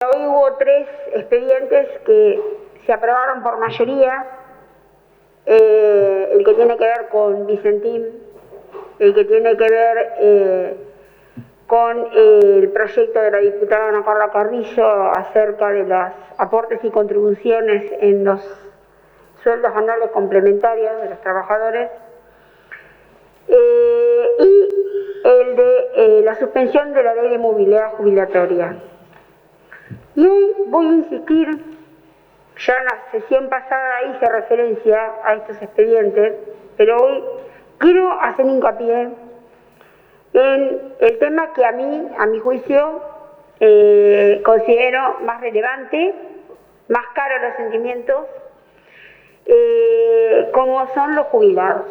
Hoy hubo 3 expedientes que se aprobaron por mayoría, el que tiene que ver con Vicentín, el que tiene que ver con el proyecto de la diputada Ana Carla Carrillo acerca de los aportes y contribuciones en los sueldos anuales complementarios de los trabajadores, y el de la suspensión de la ley de movilidad jubilatoria. Y hoy voy a insistir, ya en la sesión pasada hice referencia a estos expedientes, pero hoy quiero hacer hincapié en el tema que a mi juicio, considero más relevante, más caro a los sentimientos, como son los jubilados.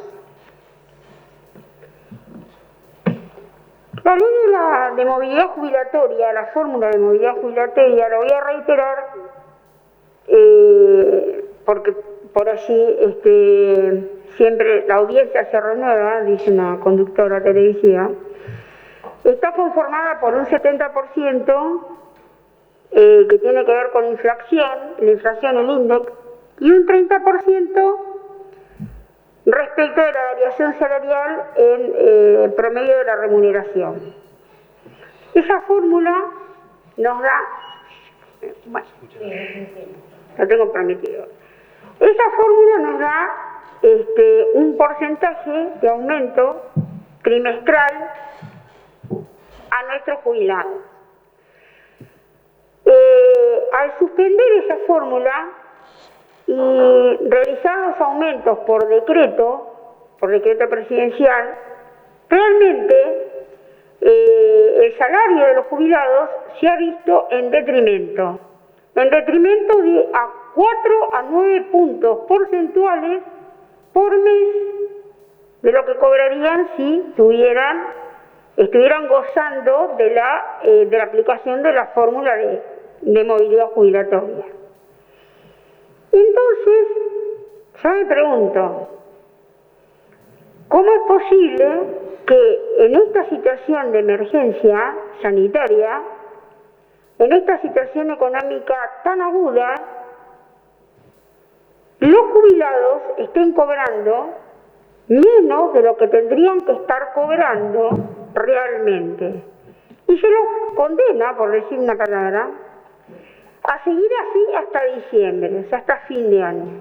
La ley de movilidad jubilatoria, la fórmula de movilidad jubilatoria, lo voy a reiterar porque por allí siempre la audiencia se renueva, dice una conductora televisiva. Está conformada por un 70% que tiene que ver con la inflación, el índice, y un 30% respecto de la variación salarial en promedio de la remuneración. Esa fórmula nos da, bueno, lo tengo prometido, esa fórmula nos da un porcentaje de aumento trimestral a nuestros jubilados. Al suspender esa fórmula y realizar los aumentos por decreto presidencial, realmente el salario de los jubilados se ha visto en detrimento de a 4 a 9 puntos porcentuales por mes de lo que cobrarían si estuvieran gozando de la aplicación de la fórmula de movilidad jubilatoria. Entonces, yo me pregunto, ¿cómo es posible que en esta situación de emergencia sanitaria, en esta situación económica tan aguda, los jubilados estén cobrando menos de lo que tendrían que estar cobrando realmente? Y se los condena, por decir una palabra, a seguir así hasta diciembre, o sea, hasta fin de año.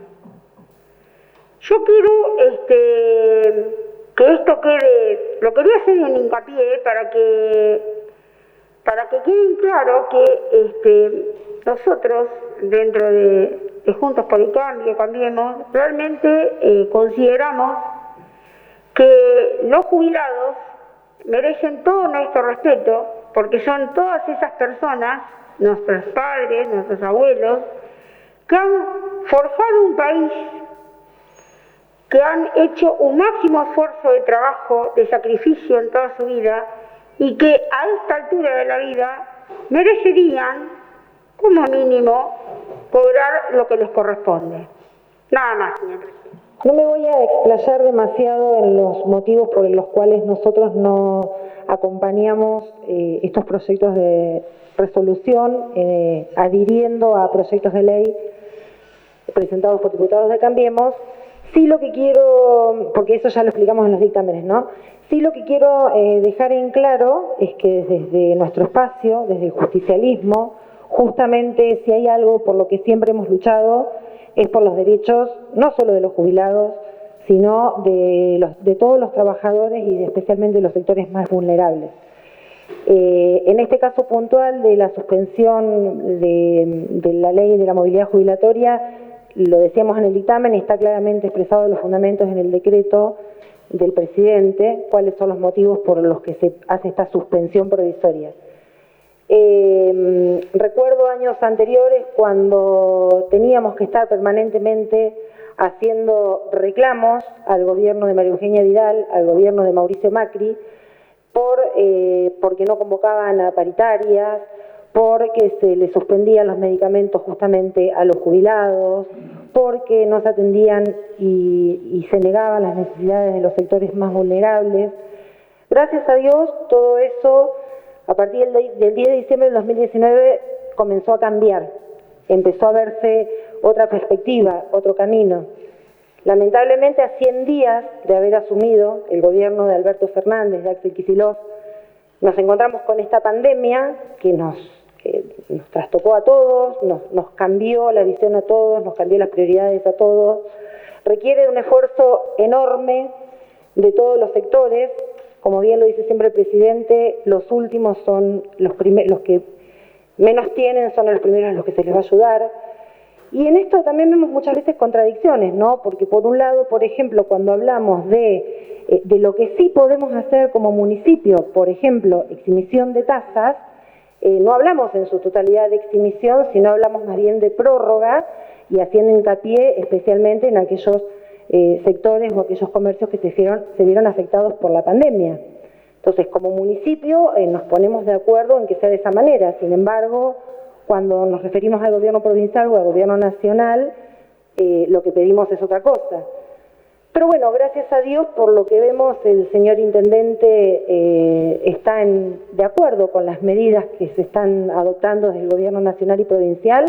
Yo quiero que esto quede, lo quería hacer en hincapié para que quede claro que nosotros, dentro de Juntos por el Cambio, Cambiemos, realmente consideramos que los jubilados merecen todo nuestro respeto, porque son todas esas personas, nuestros padres, nuestros abuelos, que han forjado un país, que han hecho un máximo esfuerzo de trabajo, de sacrificio en toda su vida, y que a esta altura de la vida merecerían, como mínimo, cobrar lo que les corresponde. Nada más, señor presidente. No me voy a explayar demasiado en los motivos por los cuales nosotros no acompañamos estos proyectos de resolución, adhiriendo a proyectos de ley presentados por diputados de Cambiemos. Sí, lo que quiero, porque eso ya lo explicamos en los dictámenes, ¿no? Sí, lo que quiero dejar en claro es que desde nuestro espacio, desde el justicialismo, justamente si hay algo por lo que siempre hemos luchado, es por los derechos, no solo de los jubilados, sino de todos los trabajadores y especialmente de los sectores más vulnerables. En este caso puntual de la suspensión de la ley de la movilidad jubilatoria, lo decíamos en el dictamen, está claramente expresado en los fundamentos en el decreto del presidente, cuáles son los motivos por los que se hace esta suspensión provisoria. Recuerdo años anteriores cuando teníamos que estar permanentemente haciendo reclamos al gobierno de María Eugenia Vidal, al gobierno de Mauricio Macri, porque no convocaban a paritarias, porque se les suspendían los medicamentos justamente a los jubilados, porque no se atendían y se negaban las necesidades de los sectores más vulnerables. Gracias a Dios, todo eso, a partir del 10 de diciembre del 2019, comenzó a cambiar, empezó a verse otra perspectiva, otro camino. Lamentablemente, a 100 días de haber asumido el gobierno de Alberto Fernández, de Axel Kicillof, nos encontramos con esta pandemia que nos trastocó a todos, nos cambió la visión a todos, nos cambió las prioridades a todos. Requiere de un esfuerzo enorme de todos los sectores. Como bien lo dice siempre el presidente, los últimos son los que menos tienen, son los primeros a los que se les va a ayudar. Y en esto también vemos muchas veces contradicciones, ¿no? Porque por un lado, por ejemplo, cuando hablamos de lo que sí podemos hacer como municipio, por ejemplo, exhibición de tasas, no hablamos en su totalidad de exhibición, sino hablamos más bien de prórroga y haciendo hincapié especialmente en aquellos sectores o aquellos comercios que se vieron afectados por la pandemia. Entonces, como municipio nos ponemos de acuerdo en que sea de esa manera. Sin embargo, cuando nos referimos al gobierno provincial o al gobierno nacional, lo que pedimos es otra cosa. Pero bueno, gracias a Dios, por lo que vemos, el señor intendente está de acuerdo con las medidas que se están adoptando desde el gobierno nacional y provincial.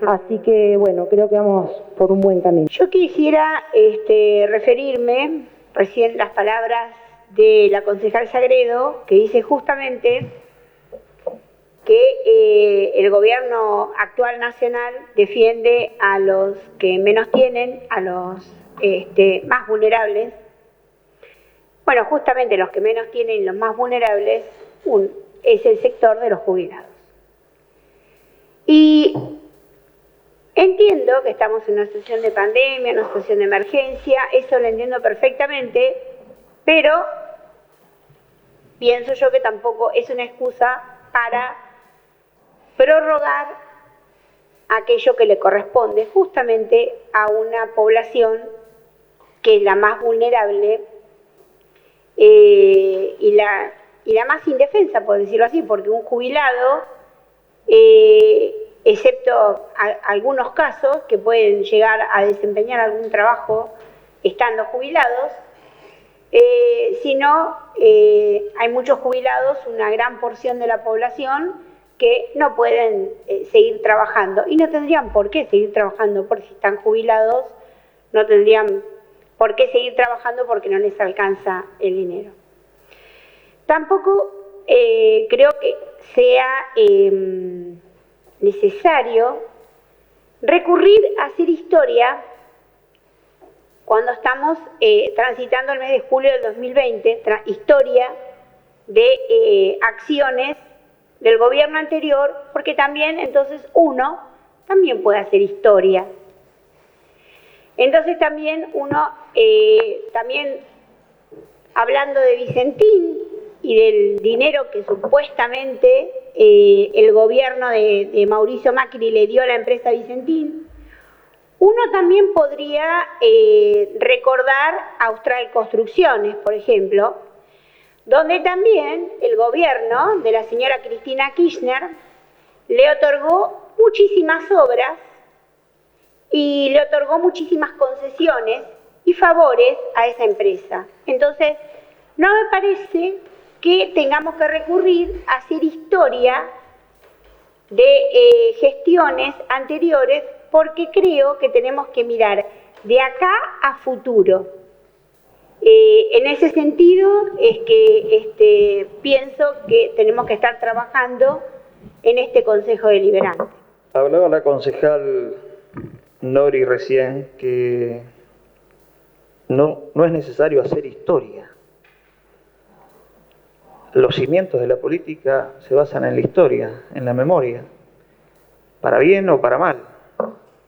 Así que, bueno, creo que vamos por un buen camino. Yo quisiera referirme recién las palabras de la concejal Sagredo, que dice justamente que el gobierno actual nacional defiende a los que menos tienen, a los más vulnerables. Bueno, justamente los que menos tienen, los más vulnerables, es el sector de los jubilados. Y entiendo que estamos en una situación de pandemia, en una situación de emergencia, eso lo entiendo perfectamente, pero pienso yo que tampoco es una excusa para prorrogar aquello que le corresponde justamente a una población que es la más vulnerable y la más indefensa, por decirlo así, porque un jubilado, excepto algunos casos que pueden llegar a desempeñar algún trabajo estando jubilados, sino hay muchos jubilados, una gran porción de la población que no pueden seguir trabajando y no tendrían por qué seguir trabajando, porque si están jubilados no tendrían por qué seguir trabajando porque no les alcanza el dinero. Tampoco creo que sea necesario recurrir a hacer historia cuando estamos transitando el mes de julio del 2020, historia de acciones del gobierno anterior, porque también entonces uno también puede hacer historia. Entonces también uno, también hablando de Vicentín y del dinero que supuestamente el gobierno de Mauricio Macri le dio a la empresa Vicentín, uno también podría recordar Austral Construcciones, por ejemplo, donde también el gobierno de la señora Cristina Kirchner le otorgó muchísimas obras y le otorgó muchísimas concesiones y favores a esa empresa. Entonces, no me parece que tengamos que recurrir a hacer historia de gestiones anteriores, porque creo que tenemos que mirar de acá a futuro. En ese sentido es que pienso que tenemos que estar trabajando en este Consejo Deliberante. Hablaba la concejal Nori recién que no es necesario hacer historia. Los cimientos de la política se basan en la historia, en la memoria, para bien o para mal.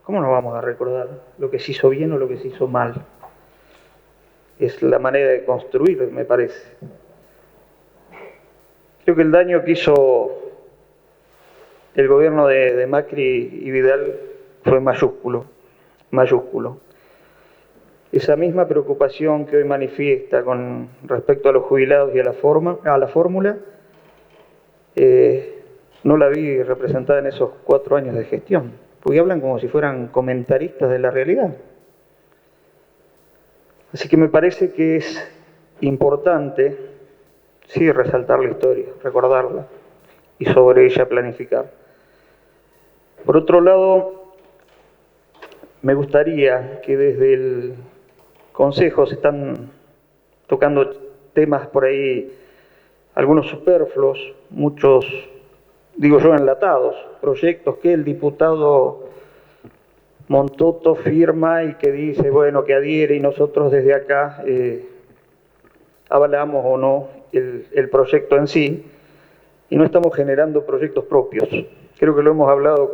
¿Cómo nos vamos a recordar lo que se hizo bien o lo que se hizo mal? Es la manera de construir, me parece. Creo que el daño que hizo el gobierno de Macri y Vidal fue mayúsculo. Esa misma preocupación que hoy manifiesta con respecto a los jubilados y a la fórmula, no la vi representada en esos 4 años de gestión, porque hablan como si fueran comentaristas de la realidad. Así que me parece que es importante, sí, resaltar la historia, recordarla y sobre ella planificar. Por otro lado, me gustaría que desde el Consejo se están tocando temas por ahí, algunos superfluos, muchos, digo yo, enlatados, proyectos que el diputado Montoto firma y que dice, bueno, que adhiere, y nosotros desde acá avalamos o no el proyecto en sí, y no estamos generando proyectos propios. Creo que lo hemos hablado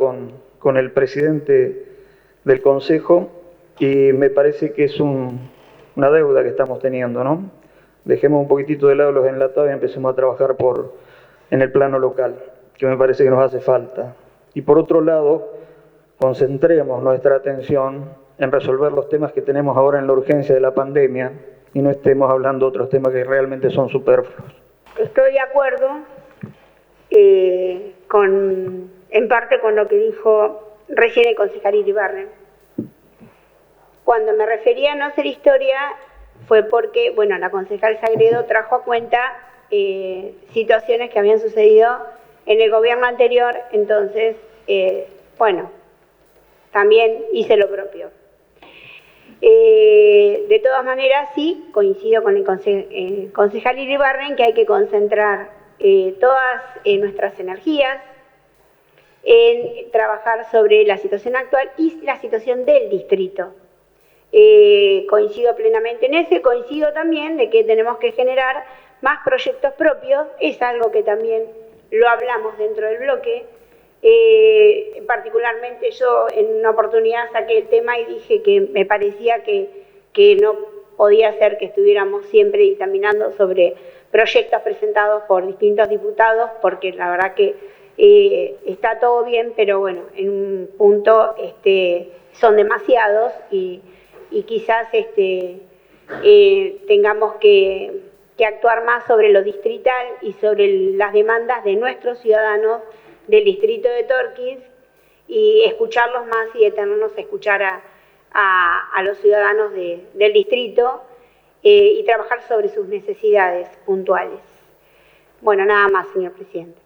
con el presidente del Consejo y me parece que es una deuda que estamos teniendo, ¿no? Dejemos un poquitito de lado los enlatados y empecemos a trabajar en el plano local, que me parece que nos hace falta. Y por otro lado, concentremos nuestra atención en resolver los temas que tenemos ahora en la urgencia de la pandemia y no estemos hablando de otros temas que realmente son superfluos. Estoy de acuerdo en parte con lo que dijo recién el concejal Iribarren. Cuando me refería a no hacer historia fue porque, bueno, la concejal Sagredo trajo a cuenta situaciones que habían sucedido en el gobierno anterior, entonces, bueno, también hice lo propio. De todas maneras, sí, coincido con el concejal Iribarren que hay que concentrar todas nuestras energías en trabajar sobre la situación actual y la situación del distrito. Coincido plenamente en eso y coincido también de que tenemos que generar más proyectos propios, es algo que también lo hablamos dentro del bloque. Particularmente yo en una oportunidad saqué el tema y dije que me parecía que no podía ser que estuviéramos siempre dictaminando sobre proyectos presentados por distintos diputados, porque la verdad que está todo bien, pero bueno, en un punto son demasiados y quizás tengamos que actuar más sobre lo distrital y sobre las demandas de nuestros ciudadanos del distrito de Torquís y escucharlos más y detenernos a escuchar a los ciudadanos del distrito y trabajar sobre sus necesidades puntuales. Bueno, nada más, señor presidente.